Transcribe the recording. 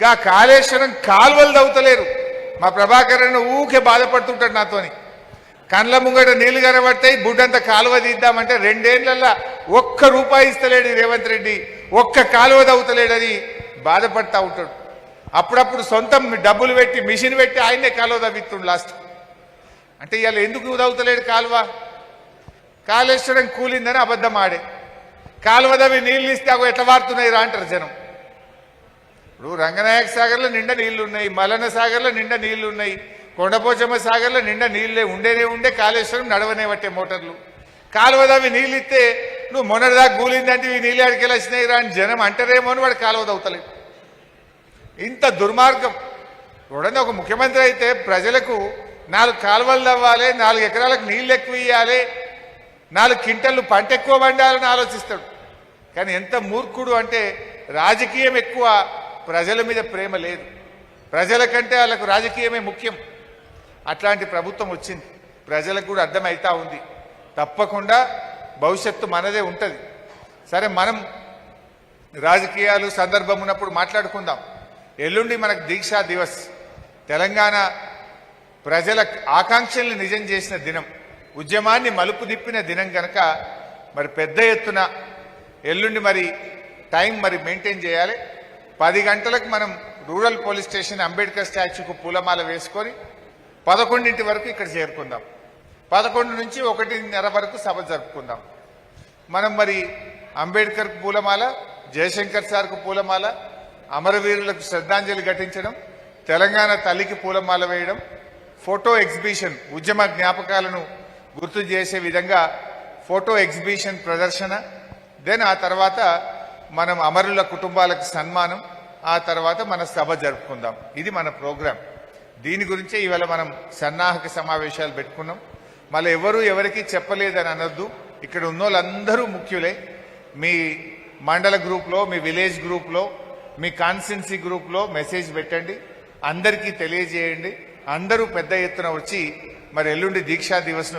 గా కాళేశ్వరం కాలువలు దవ్వుతలేరు. మా ప్రభాకర్ అన్న ఊకే బాధపడుతుంటాడు నాతోని. కండ్ల ముంగట నీళ్లు కనబడతాయి, బుడ్డంత కాలువ తీద్దామంటే 2 ఏళ్లలో ఒక్క రూపాయి ఇస్తలేడు రేవంత్ రెడ్డి, ఒక్క కాలువ దవ్వుతలేడని బాధపడతా ఉంటాడు. అప్పుడప్పుడు సొంతం డబ్బులు పెట్టి మిషన్ పెట్టి ఆయనే కాలువ తవ్విస్తుండు లాస్ట్. అంటే ఇవాళ ఎందుకు దవ్వుతలేడు కాలువ? కాళేశ్వరం కూలిందని అబద్ధం ఆడే. కాలువ దవ్వి నీళ్ళు ఇస్తే అవి ఎట్లా వారుతున్నాయి రా అంటారు జనం. ఇప్పుడు రంగనాయక సాగర్లో నిండా నీళ్లు ఉన్నాయి, మలన సాగర్లో నిండా నీళ్లు ఉన్నాయి, కొండపోచమ్మ సాగర్లో నిండా నీళ్ళే ఉండే కాళేశ్వరం నడవనే పట్టే మోటార్లు. కాలువ దవ్వి నీళ్ళు ఇస్తే నువ్వు మొన్నటిదాకా కూలిందంటే ఈ నీళ్ళు అడికెళ్ళి వచ్చినాయి రా అని జనం అంటారేమో అని వాడు కాలువ దవ్వుతలేదు. ఇంత దుర్మార్గం. చూడండి, ఒక ముఖ్యమంత్రి అయితే ప్రజలకు 4 కాలువలు తవ్వాలి, 4 ఎకరాలకు నీళ్ళు ఎక్కువ ఇవ్వాలి, 4 క్వింటళ్ళు పంట ఎక్కువ పండాలని ఆలోచిస్తాడు. కానీ ఎంత మూర్ఖుడు అంటే రాజకీయం ఎక్కువ, ప్రజల మీద ప్రేమ లేదు. ప్రజల కంటే వాళ్ళకు రాజకీయమే ముఖ్యం. అట్లాంటి ప్రభుత్వం వచ్చింది. ప్రజలకు కూడా అర్థమవుతా ఉంది. తప్పకుండా భవిష్యత్తు మనదే ఉంటుంది. సరే, మనం రాజకీయాలు సందర్భం ఉన్నప్పుడు మాట్లాడుకుందాం. ఎల్లుండి మనకు దీక్షా దివస్, తెలంగాణ ప్రజల ఆకాంక్షల్ని నిజం చేసిన దినం, ఉద్యమాన్ని మలుపు తిప్పిన దినం కనుక మరి పెద్ద ఎత్తున ఎల్లుండి మరి టైం మరి మెయింటైన్ చేయాలి. 10 గంటలకు మనం రూరల్ పోలీస్ స్టేషన్ అంబేద్కర్ స్టాచ్యూకు పూలమాల వేసుకొని 11 వరకు ఇక్కడ చేరుకుందాం. 11 నుంచి 1:30 వరకు సభ జరుపుకుందాం. మనం మరి అంబేద్కర్కు పూలమాల, జయశంకర్ సార్కు పూలమాల, అమరవీరులకు శ్రద్ధాంజలి ఘటించడం, తెలంగాణ తల్లికి పూలమాల వేయడం, ఫోటో ఎగ్జిబిషన్, ఉద్యమ జ్ఞాపకాలను గుర్తు చేసే విధంగా ఫోటో ఎగ్జిబిషన్ ప్రదర్శన, దెన్ ఆ తర్వాత మనం అమరుల కుటుంబాలకు సన్మానం, ఆ తర్వాత మన సభ జరుపుకుందాం. ఇది మన ప్రోగ్రాం. దీని గురించే ఇవాళ మనం సన్నాహక సమావేశాలు పెట్టుకున్నాం. మళ్ళీ ఎవరికి చెప్పలేదని అనొద్దు. ఇక్కడ ఉన్న వాళ్ళందరూ ముఖ్యులే. మీ మండల గ్రూప్లో, మీ విలేజ్ గ్రూప్లో, మీ కాన్స్టిట్యున్సీ గ్రూప్లో మెసేజ్ పెట్టండి, అందరికీ తెలియజేయండి. అందరూ పెద్ద ఎత్తున వచ్చి మరి ఎల్లుండి దీక్షా దివస్ను